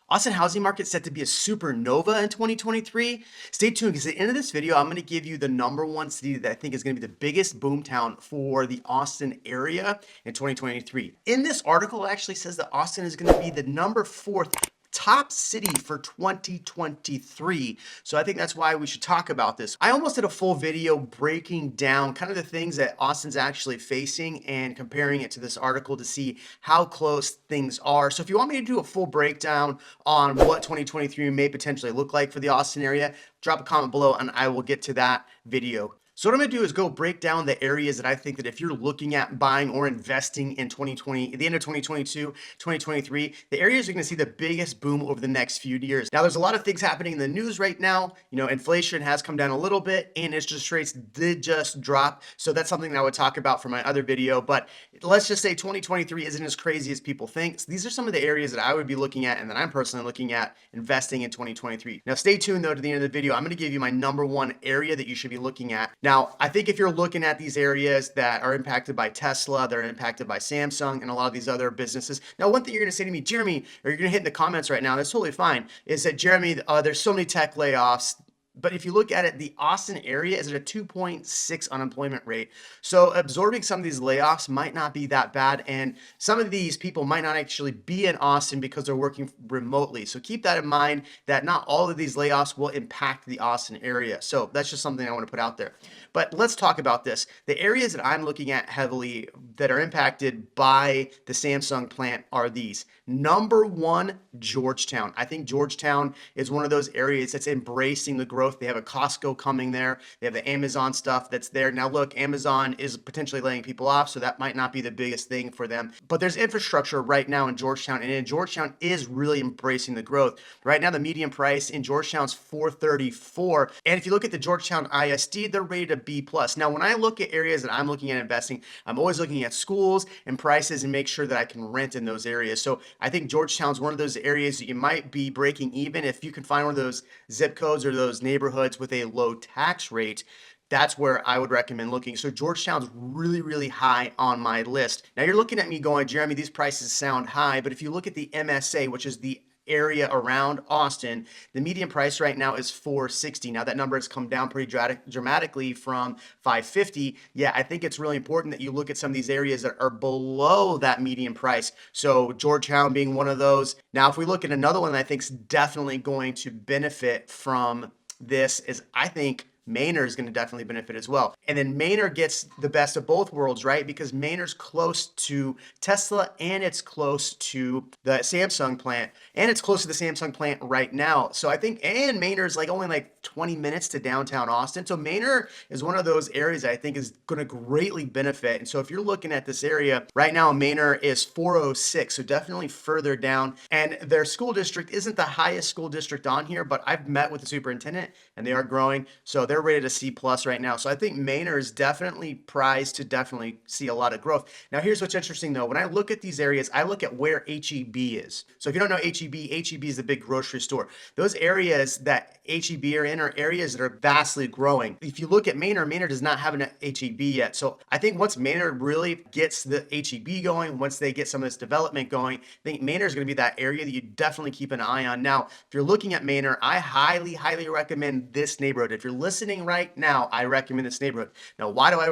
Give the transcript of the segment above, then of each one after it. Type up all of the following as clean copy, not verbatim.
Austin housing market set to be a supernova in 2023. Stay tuned because at the end of this video, I'm going to give you the #1 city that I think is going to be the biggest boomtown for the Austin area in 2023. In this article, it actually says that Austin is going to be the #4th top city for 2023. So I think that's why we should talk about this. I almost did a full video breaking down kind of the things that Austin's actually facing and comparing it to this article to see how close things are. So if you want me to do a full breakdown on what 2023 may potentially look like for the Austin area, drop a comment below and I will get to that video. So what I'm going to do is go break down the areas that I think that if you're looking at buying or investing in 2020, at the end of 2022, 2023, the areas you're going to see the biggest boom over the next few years. Now, there's a lot of things happening in the news right now. You know, inflation has come down a little bit and interest rates did just drop. So that's something that I would talk about for my other video. But let's just say 2023 isn't as crazy as people think. So these are some of the areas that I would be looking at and that I'm personally looking at investing in 2023. Now, stay tuned though to the end of the video. I'm going to give you my #1 area that you should be looking at. Now, I think if you're looking at these areas that are impacted by Tesla, they're impacted by Samsung and a lot of these other businesses. Now, one thing you're going to say to me, Jeremy, or you're going to hit in the comments right now, that's totally fine, is that, Jeremy, there's so many tech layoffs. But if you look at it, the Austin area is at a 2.6 unemployment rate. So absorbing some of these layoffs might not be that bad. And some of these people might not actually be in Austin because they're working remotely. So keep that in mind that not all of these layoffs will impact the Austin area. So that's just something I want to put out there. But let's talk about this. The areas that I'm looking at heavily that are impacted by the Samsung plant are these. #1, Georgetown. I think Georgetown is one of those areas that's embracing the growth. They have a Costco coming there. They have the Amazon stuff that's there. Now look, Amazon is potentially laying people off, so that might not be the biggest thing for them. But there's infrastructure right now in Georgetown, and Georgetown is really embracing the growth. Right now, the median price in Georgetown is $434. And if you look at the Georgetown ISD, they're rated a B+. Now, when I look at areas that I'm looking at investing, I'm always looking at schools and prices and make sure that I can rent in those areas. So I think Georgetown's one of those areas that you might be breaking even if you can find one of those zip codes or those neighborhoods with a low tax rate. That's where I would recommend looking. So Georgetown's really, really high on my list. Now you're looking at me going, Jeremy, these prices sound high, but if you look at the MSA, which is the area around Austin, the median price right now is $460. Now that number has come down pretty dramatically from $550. Yeah, I think it's really important that you look at some of these areas that are below that median price. So Georgetown being one of those. Now, if we look at another one that I think is definitely going to benefit from this is, I think, Manor is going to definitely benefit as well. And then Manor gets the best of both worlds, right? Because Manor's close to Tesla and it's close to the Samsung plant and it's close to the Samsung plant right now. So I think, and Manor's only like 20 minutes to downtown Austin. So Manor is one of those areas I think is going to greatly benefit. And so if you're looking at this area right now, Manor is 406. So definitely further down. And their school district isn't the highest school district on here, but I've met with the superintendent and they are growing. So they're rated a C+ right now. So I think Manor is definitely prized to definitely see a lot of growth. Now, here's what's interesting though. When I look at these areas, I look at where HEB is. So if you don't know HEB is the big grocery store. Those areas that HEB are in are areas that are vastly growing. If you look at Manor, Manor does not have an HEB yet. So I think once Manor really gets the HEB going, once they get some of this development going, I think Manor is going to be that area that you definitely keep an eye on. Now, if you're looking at Manor, I highly, highly recommend this neighborhood. If you're listening right now, I recommend this neighborhood. Now, why do I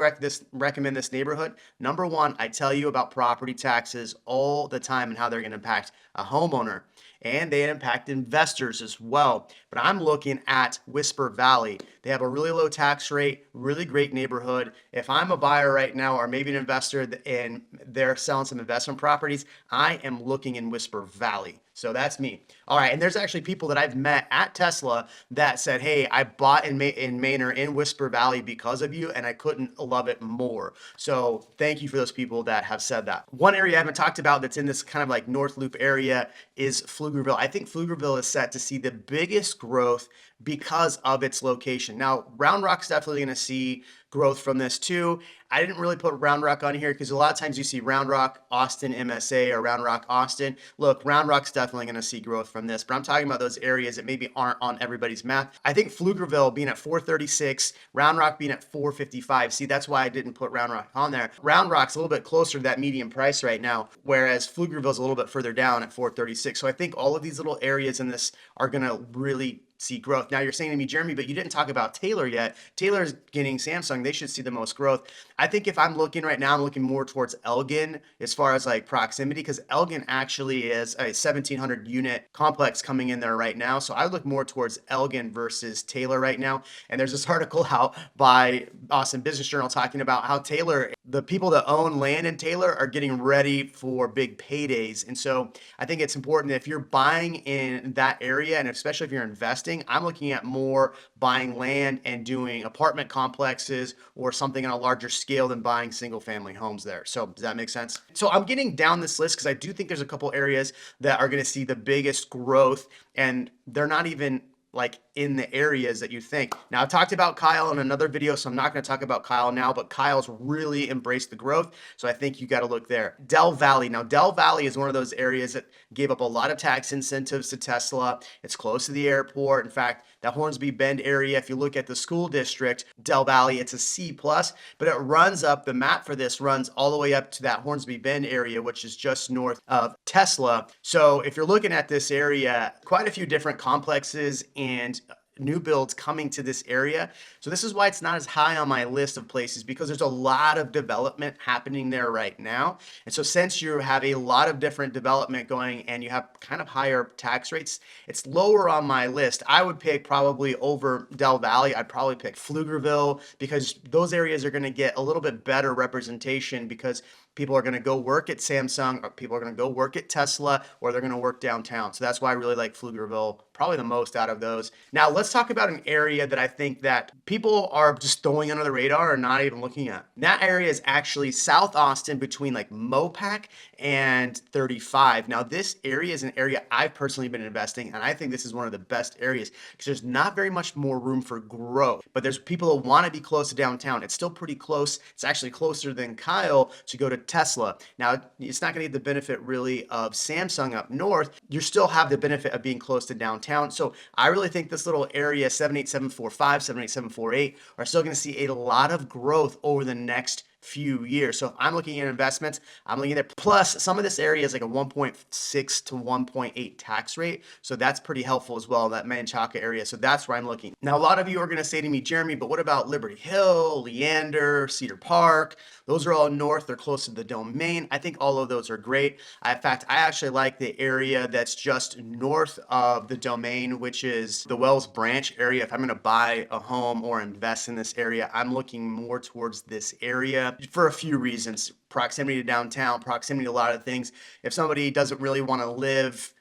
recommend this neighborhood? #1, I tell you about property taxes all the time and how they're going to impact a homeowner. And they impact investors as well. But I'm looking at Whisper Valley. They have a really low tax rate, really great neighborhood. If I'm a buyer right now, or maybe an investor and they're selling some investment properties, I am looking in Whisper Valley. So that's me. All right, and there's actually people that I've met at Tesla that said, hey, I bought in Manor in Whisper Valley because of you, and I couldn't love it more. So thank you for those people that have said that. One area I haven't talked about that's in this kind of like North Loop area is Pflugerville. I think Pflugerville is set to see the biggest growth because of its location. Now, Round Rock's definitely going to see growth from this too. I didn't really put Round Rock on here because a lot of times you see Round Rock, Austin, MSA, or Round Rock, Austin. Look, Round Rock's definitely going to see growth from this, but I'm talking about those areas that maybe aren't on everybody's map. I think Pflugerville being at 436, Round Rock being at 455. See, that's why I didn't put Round Rock on there. Round Rock's a little bit closer to that median price right now, whereas Pflugerville's a little bit further down at 436. So I think all of these little areas in this are going to really see growth. Now you're saying to me, Jeremy, but you didn't talk about Taylor yet. Taylor's getting Samsung. They should see the most growth. I think if I'm looking right now, I'm looking more towards Elgin as far as like proximity, because Elgin actually is a 1,700 unit complex coming in there right now. So I look more towards Elgin versus Taylor right now. And there's this article out by Austin Business Journal talking about how Taylor, the people that own land in Taylor are getting ready for big paydays. And so I think it's important that if you're buying in that area, and especially if you're investing, I'm looking at more buying land and doing apartment complexes or something on a larger scale than buying single family homes there. So does that make sense? So I'm getting down this list because I do think there's a couple areas that are going to see the biggest growth, and they're not even like in the areas that you think. Now, I've talked about Kyle in another video, so I'm not going to talk about Kyle now, but Kyle's really embraced the growth. So I think you got to look there. Del Valley. Now, Del Valley is one of those areas that gave up a lot of tax incentives to Tesla. It's close to the airport. In fact, that Hornsby Bend area, if you look at the school district, Del Valley, it's a C plus, but it runs up, the map for this runs all the way up to that Hornsby Bend area, which is just north of Tesla. So if you're looking at this area, quite a few different complexes and new builds coming to this area. So this is why it's not as high on my list of places, because there's a lot of development happening there right now. And so since you have a lot of different development going and you have kind of higher tax rates, it's lower on my list. I would pick probably over Del Valley. I'd probably pick Pflugerville, because those areas are going to get a little bit better representation, because people are going to go work at Samsung, or people are going to go work at Tesla, or they're going to work downtown. So that's why I really like Pflugerville, probably the most out of those. Now let's talk about an area that I think that people are just throwing under the radar or not even looking at. And that area is actually South Austin, between like Mopac and 35. Now this area is an area I've personally been investing, and I think this is one of the best areas because there's not very much more room for growth, but there's people that want to be close to downtown. It's still pretty close. It's actually closer than Kyle to go to Tesla. Now, it's not going to get the benefit really of Samsung up north. You still have the benefit of being close to downtown. So I really think this little area, 78745, 78748, are still going to see a lot of growth over the next few years. So if I'm looking at investments, I'm looking at, plus some of this area is like a 1.6 to 1.8 tax rate. So that's pretty helpful as well, that Manchaca area. So that's where I'm looking. Now, a lot of you are going to say to me, Jeremy, but what about Liberty Hill, Leander, Cedar Park? Those are all north. They're close to the Domain. I think all of those are great. In fact, I actually like the area that's just north of the Domain, which is the Wells Branch area. If I'm going to buy a home or invest in this area, I'm looking more towards this area for a few reasons. Proximity to downtown, proximity to a lot of things. If somebody doesn't really want to live,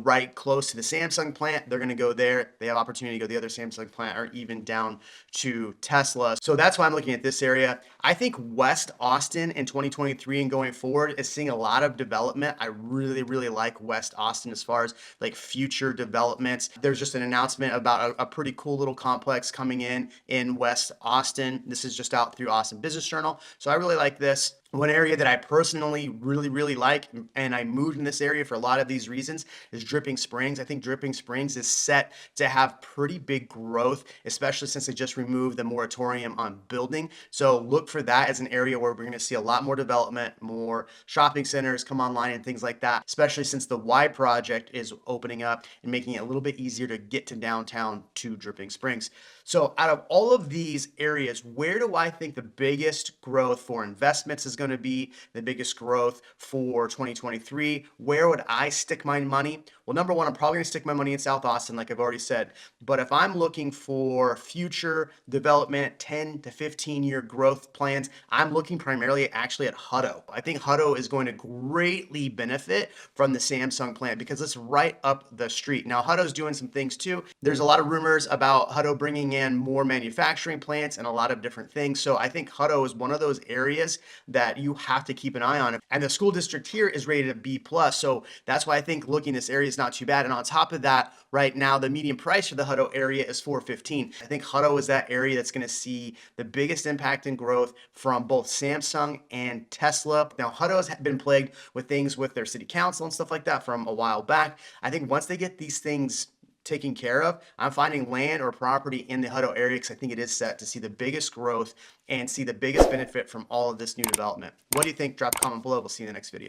right close to the Samsung plant, they're going to go there. They have opportunity to go to the other Samsung plant, or even down to Tesla. So that's why I'm looking at this area. I think West Austin in 2023 and going forward is seeing a lot of development. I really, really like West Austin as far as like future developments. There's just an announcement about a pretty cool little complex coming in West Austin. This is just out through Austin Business Journal. So I really like this. One area that I personally really, really like, and I moved in this area for a lot of these reasons, is Dripping Springs. I think Dripping Springs is set to have pretty big growth, especially since they just removed the moratorium on building. So look for that as an area where we're going to see a lot more development, more shopping centers come online and things like that, especially since the Y project is opening up and making it a little bit easier to get to downtown to Dripping Springs. So out of all of these areas, where do I think the biggest growth for investments is going to be, the biggest growth for 2023? Where would I stick my money? Well, number one, I'm probably going to stick my money in South Austin, like I've already said. But if I'm looking for future development, 10 to 15 year growth plans, I'm looking primarily actually at Hutto. I think Hutto is going to greatly benefit from the Samsung plant because it's right up the street. Now, Hutto's doing some things too. There's a lot of rumors about Hutto bringing in more manufacturing plants and a lot of different things. So I think Hutto is one of those areas that that you have to keep an eye on. And the school district here is rated a B plus. So that's why I think looking this area is not too bad. And on top of that, right now, the median price for the Hutto area is $415. I think Hutto is that area that's going to see the biggest impact in growth from both Samsung and Tesla. Now, Hutto has been plagued with things with their city council and stuff like that from a while back. I think once they get these things taken care of, I'm finding land or property in the Hutto area because I think it is set to see the biggest growth and see the biggest benefit from all of this new development. What do you think? Drop a comment below. We'll see you in the next video.